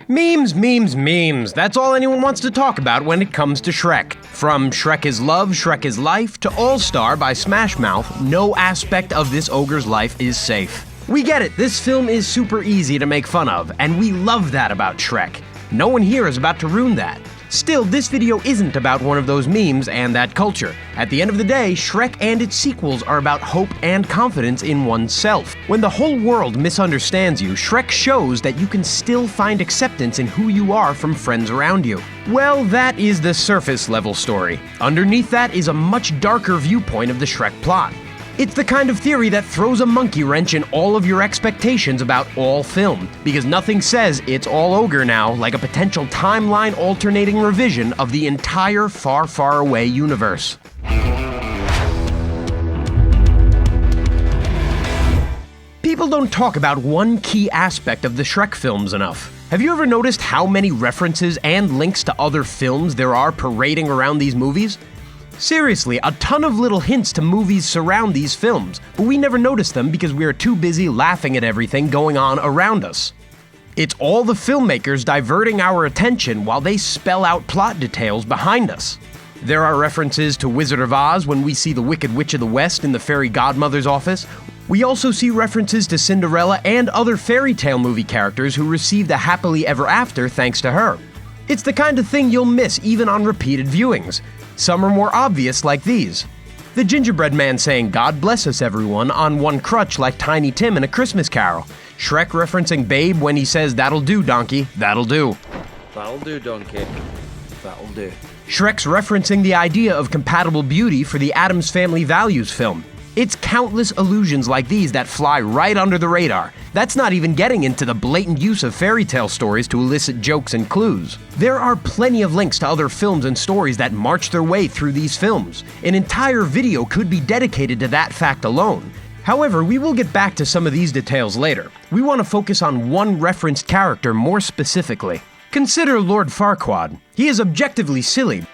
Memes, memes, memes. That's all anyone wants to talk about when it comes to Shrek. From Shrek is Love, Shrek is Life to All Star by Smash Mouth, no aspect of this ogre's life is safe. We get it, this film is super easy to make fun of, and we love that about Shrek. No one here is about to ruin that. Still, this video isn't about one of those memes and that culture. At the end of the day, Shrek and its sequels are about hope and confidence in oneself. When the whole world misunderstands you, Shrek shows that you can still find acceptance in who you are from friends around you. Well, that is the surface level story. Underneath that is a much darker viewpoint of the Shrek plot. It's the kind of theory that throws a monkey wrench in all of your expectations about all film, because nothing says it's all ogre now like a potential timeline alternating revision of the entire Far, Far Away universe. People don't talk about one key aspect of the Shrek films enough. Have you ever noticed how many references and links to other films there are parading around these movies? Seriously, a ton of little hints to movies surround these films, but we never notice them because we are too busy laughing at everything going on around us. It's all the filmmakers diverting our attention while they spell out plot details behind us. There are references to Wizard of Oz when we see the Wicked Witch of the West in the fairy godmother's office. We also see references to Cinderella and other fairy tale movie characters who received a happily ever after thanks to her. It's the kind of thing you'll miss even on repeated viewings. Some are more obvious, like these. The gingerbread man saying, "God bless us everyone," on one crutch like Tiny Tim in A Christmas Carol. Shrek referencing Babe when he says, "That'll do, donkey, that'll do." That'll do, donkey. That'll do. Shrek's referencing the idea of compatible beauty for the Addams Family Values film. It's countless allusions like these that fly right under the radar. That's not even getting into the blatant use of fairy tale stories to elicit jokes and clues. There are plenty of links to other films and stories that march their way through these films. An entire video could be dedicated to that fact alone. However, we will get back to some of these details later. We want to focus on one referenced character more specifically. Consider Lord Farquaad. He is objectively silly,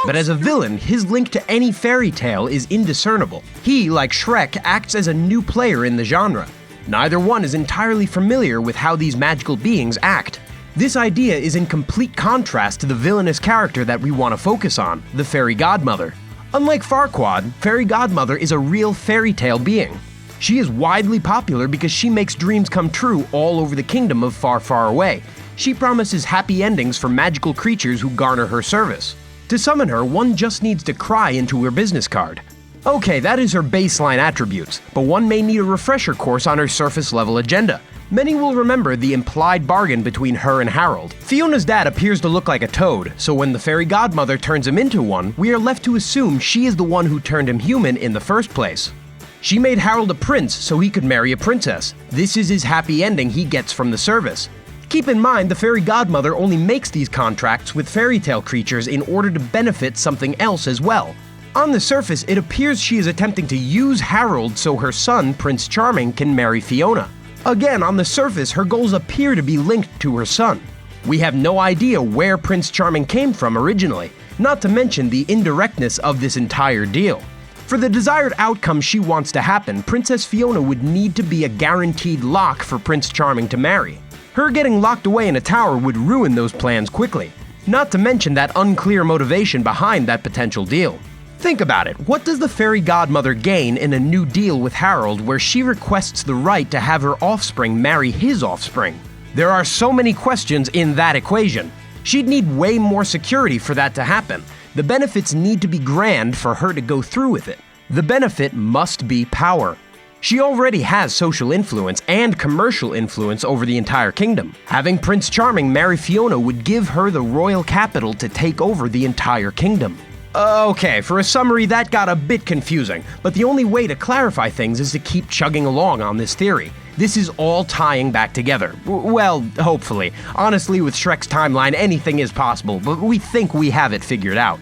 but as a villain, his link to any fairy tale is indiscernible. He, like Shrek, acts as a new player in the genre. Neither one is entirely familiar with how these magical beings act. This idea is in complete contrast to the villainous character that we want to focus on, the fairy godmother. Unlike Farquaad, fairy godmother is a real fairy tale being. She is widely popular because she makes dreams come true all over the kingdom of Far, Far Away. She promises happy endings for magical creatures who garner her service. To summon her, one just needs to cry into her business card. Okay, that is her baseline attributes, but one may need a refresher course on her surface-level agenda. Many will remember the implied bargain between her and Harold. Fiona's dad appears to look like a toad, so when the fairy godmother turns him into one, we are left to assume she is the one who turned him human in the first place. She made Harold a prince so he could marry a princess. This is his happy ending he gets from the service. Keep in mind, the fairy godmother only makes these contracts with fairy tale creatures in order to benefit something else as well. On the surface, it appears she is attempting to use Harold so her son, Prince Charming, can marry Fiona. Again, on the surface, her goals appear to be linked to her son. We have no idea where Prince Charming came from originally, not to mention the indirectness of this entire deal. For the desired outcome she wants to happen, Princess Fiona would need to be a guaranteed lock for Prince Charming to marry. Her getting locked away in a tower would ruin those plans quickly, not to mention that unclear motivation behind that potential deal. Think about it, what does the fairy godmother gain in a new deal with Harold where she requests the right to have her offspring marry his offspring? There are so many questions in that equation. She'd need way more security for that to happen. The benefits need to be grand for her to go through with it. The benefit must be power. She already has social influence and commercial influence over the entire kingdom. Having Prince Charming marry Fiona would give her the royal capital to take over the entire kingdom. Okay, for a summary that got a bit confusing, but the only way to clarify things is to keep chugging along on this theory. This is all tying back together. Well, hopefully. Honestly, with Shrek's timeline, anything is possible, but we think we have it figured out.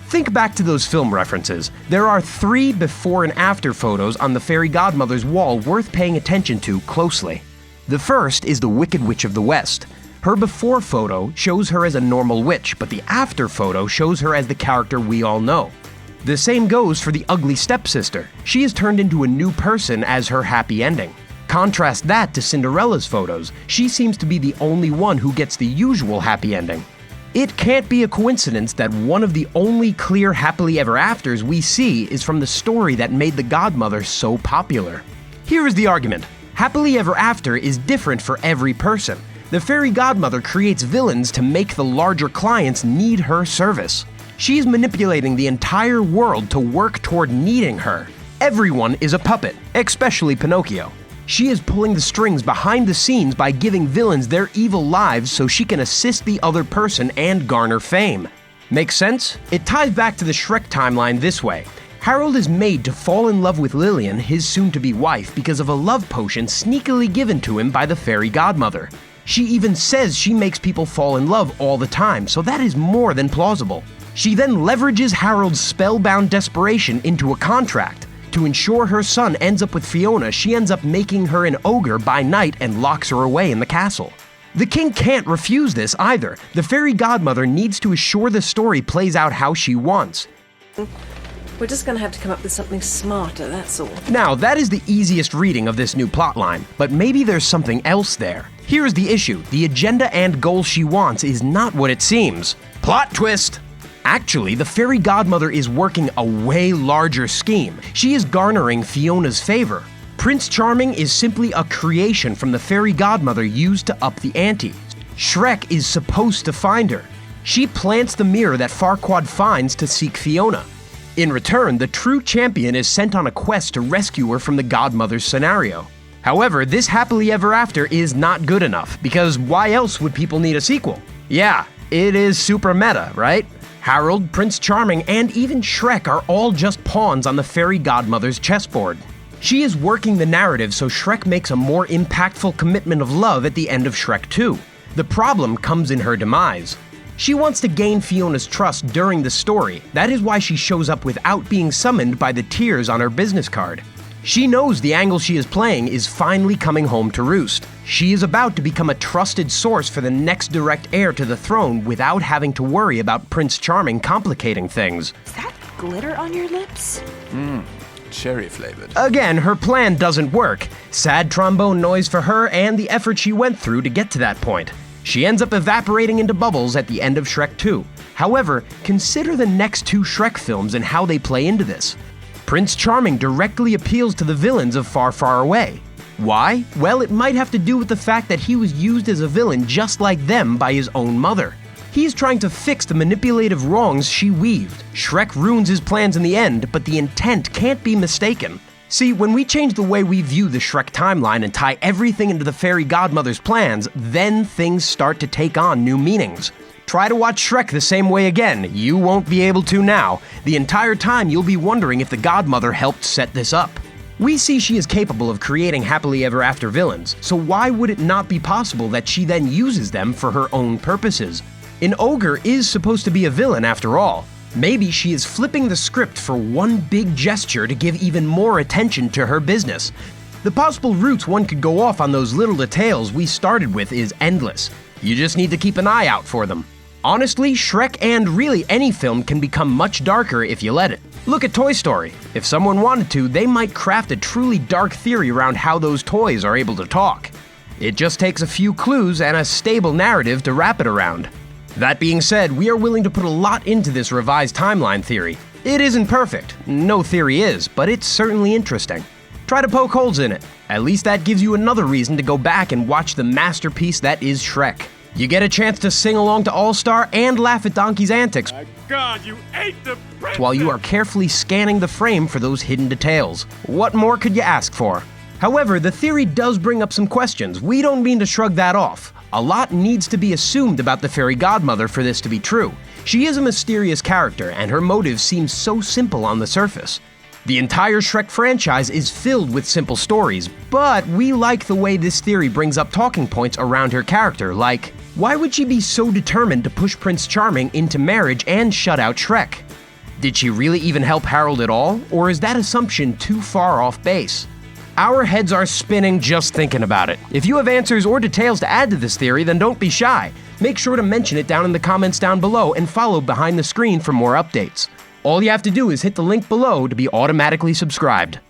Think back to those film references. There are 3 before and after photos on the fairy godmother's wall worth paying attention to closely. The first is the Wicked Witch of the West. Her before photo shows her as a normal witch, but the after photo shows her as the character we all know. The same goes for the ugly stepsister. She is turned into a new person as her happy ending. Contrast that to Cinderella's photos. She seems to be the only one who gets the usual happy ending. It can't be a coincidence that one of the only clear happily ever afters we see is from the story that made the Godmother so popular. Here is the argument. Happily ever after is different for every person. The fairy godmother creates villains to make the larger clients need her service. She's manipulating the entire world to work toward needing her. Everyone is a puppet, especially Pinocchio. She is pulling the strings behind the scenes by giving villains their evil lives so she can assist the other person and garner fame. Make sense? It ties back to the Shrek timeline this way. Harold is made to fall in love with Lillian, his soon-to-be wife, because of a love potion sneakily given to him by the fairy godmother. She even says she makes people fall in love all the time, so that is more than plausible. She then leverages Harold's spellbound desperation into a contract. To ensure her son ends up with Fiona, she ends up making her an ogre by night and locks her away in the castle. The king can't refuse this either. The fairy godmother needs to assure the story plays out how she wants. We're just gonna have to come up with something smarter, that's all. Now, that is the easiest reading of this new plotline, but maybe there's something else there. Here's the issue. The agenda and goal she wants is not what it seems. Plot twist! Actually, the fairy godmother is working a way larger scheme. She is garnering Fiona's favor. Prince Charming is simply a creation from the fairy godmother used to up the ante. Shrek is supposed to find her. She plants the mirror that Farquaad finds to seek Fiona. In return, the true champion is sent on a quest to rescue her from the godmother's scenario. However, this happily ever after is not good enough, because why else would people need a sequel? Yeah, it is super meta, right? Harold, Prince Charming, and even Shrek are all just pawns on the fairy godmother's chessboard. She is working the narrative so Shrek makes a more impactful commitment of love at the end of Shrek 2. The problem comes in her demise. She wants to gain Fiona's trust during the story. That is why she shows up without being summoned by the tears on her business card. She knows the angle she is playing is finally coming home to roost. She is about to become a trusted source for the next direct heir to the throne without having to worry about Prince Charming complicating things. Is that glitter on your lips? Cherry flavored. Again, her plan doesn't work. Sad trombone noise for her and the effort she went through to get to that point. She ends up evaporating into bubbles at the end of Shrek 2. However, consider the next two Shrek films and how they play into this. Prince Charming directly appeals to the villains of Far, Far Away. Why? Well, it might have to do with the fact that he was used as a villain just like them by his own mother. He's trying to fix the manipulative wrongs she weaved. Shrek ruins his plans in the end, but the intent can't be mistaken. See, when we change the way we view the Shrek timeline and tie everything into the fairy godmother's plans, then things start to take on new meanings. Try to watch Shrek the same way again. You won't be able to now. The entire time you'll be wondering if the godmother helped set this up. We see she is capable of creating happily ever after villains, so why would it not be possible that she then uses them for her own purposes? An ogre is supposed to be a villain after all. Maybe she is flipping the script for one big gesture to give even more attention to her business. The possible routes one could go off on those little details we started with is endless. You just need to keep an eye out for them. Honestly, Shrek and really any film can become much darker if you let it. Look at Toy Story. If someone wanted to, they might craft a truly dark theory around how those toys are able to talk. It just takes a few clues and a stable narrative to wrap it around. That being said, we are willing to put a lot into this revised timeline theory. It isn't perfect, no theory is, but it's certainly interesting. Try to poke holes in it. At least that gives you another reason to go back and watch the masterpiece that is Shrek. You get a chance to sing along to All-Star and laugh at Donkey's antics. My God, you ate the princess! While you are carefully scanning the frame for those hidden details. What more could you ask for? However, the theory does bring up some questions. We don't mean to shrug that off. A lot needs to be assumed about the fairy godmother for this to be true. She is a mysterious character, and her motives seem so simple on the surface. The entire Shrek franchise is filled with simple stories, but we like the way this theory brings up talking points around her character, like, why would she be so determined to push Prince Charming into marriage and shut out Shrek? Did she really even help Harold at all, or is that assumption too far off base? Our heads are spinning just thinking about it. If you have answers or details to add to this theory, then don't be shy. Make sure to mention it down in the comments down below and follow behind the screen for more updates. All you have to do is hit the link below to be automatically subscribed.